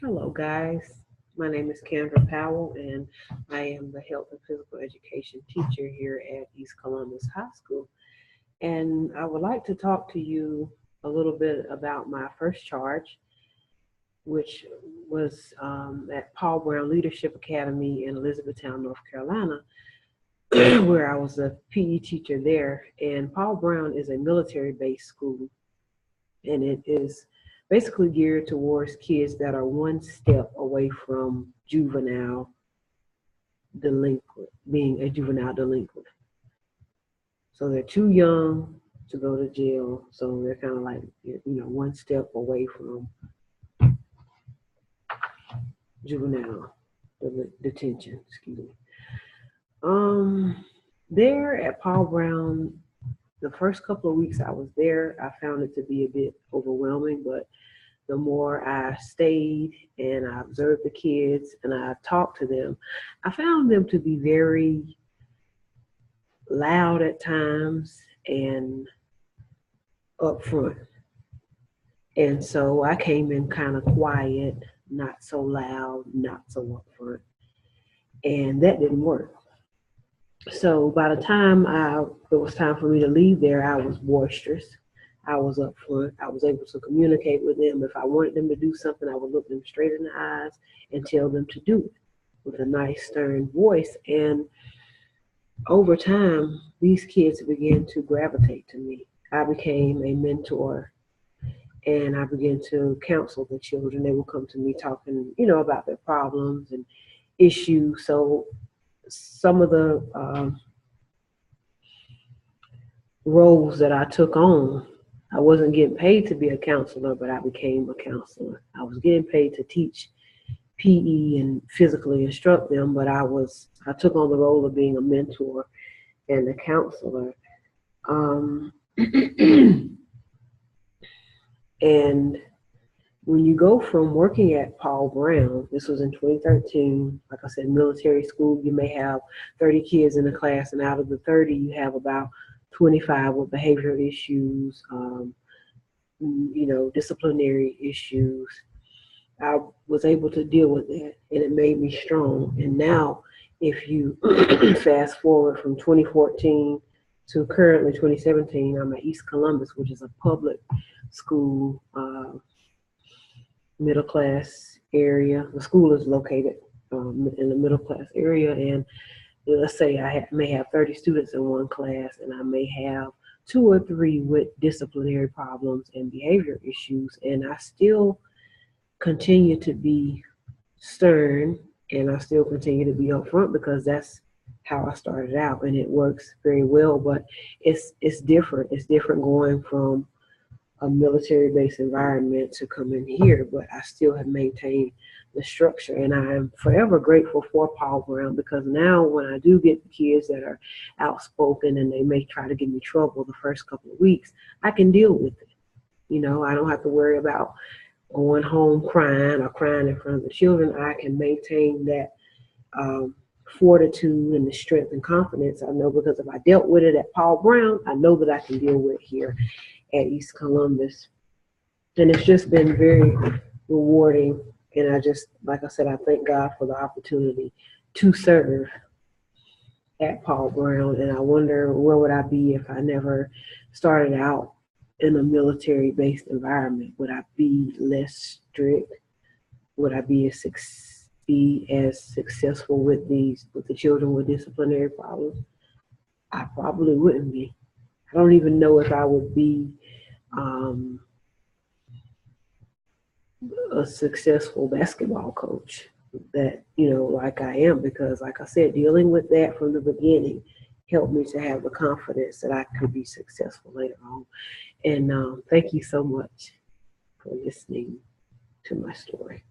Hello, guys. My name is Kendra Powell, and I am the health and physical education teacher here at East Columbus High School. And I would like to talk to you a little bit about my first charge, which was at Paul Brown Leadership Academy in Elizabethtown, North Carolina, where I was a PE teacher there. And Paul Brown is a military based school, and it is basically geared towards kids that are one step away from juvenile delinquent, being a juvenile delinquent. So they're too young to go to jail. So they're kind of like, one step away from juvenile detention. Excuse me. Um, there at Paul Brown, the first couple of weeks I was there, I found it to be a bit overwhelming, but the more I stayed and I observed the kids and I talked to them, I found them to be very loud at times and upfront. And so I came in kind of quiet, not so loud, not so upfront. And that didn't work. So by the time it was time for me to leave there, I was boisterous. I was upfront. I was able to communicate with them. If I wanted them to do something, I would look them straight in the eyes and tell them to do it with a nice, stern voice. And over time, these kids began to gravitate to me. I became a mentor and I began to counsel the children. They would come to me talking, about their problems and issues. So some of the roles that I took on, I wasn't getting paid to be a counselor, but I became a counselor. I was getting paid to teach PE and physically instruct them, but I took on the role of being a mentor and a counselor. Um, and when you go from working at Paul Brown, this was in 2013, like I said, military school, you may have 30 kids in the class, and out of the 30, you have about 25 with behavioral issues, disciplinary issues. I was able to deal with that, and it made me strong. And now, if you fast forward from 2014 to currently 2017, I'm at East Columbus, which is a public school, middle class area. The school is located in the middle class area, and let's say may have 30 students in one class, and I may have 2 or 3 with disciplinary problems and behavior issues, and I still continue to be stern and I still continue to be upfront because that's how I started out, and it works very well. But it's different. It's different going from a military-based environment to come in here, but I still have maintained the structure, and I am forever grateful for Paul Brown because now when I do get the kids that are outspoken and they may try to give me trouble the first couple of weeks, I can deal with it. I don't have to worry about going home crying or crying in front of the children. I can maintain that fortitude and the strength and confidence. I know because if I dealt with it at Paul Brown, I know that I can deal with it here at East Columbus. And it's just been very rewarding. And like I said, I thank God for the opportunity to serve at Paul Brown. And I wonder where would I be if I never started out in a military-based environment? Would I be less strict? Would I be as successful with the children with disciplinary problems? I probably wouldn't be. I don't even know if I would be a successful basketball coach that, like I am, because like I said, dealing with that from the beginning helped me to have the confidence that I could be successful later on. And thank you so much for listening to my story.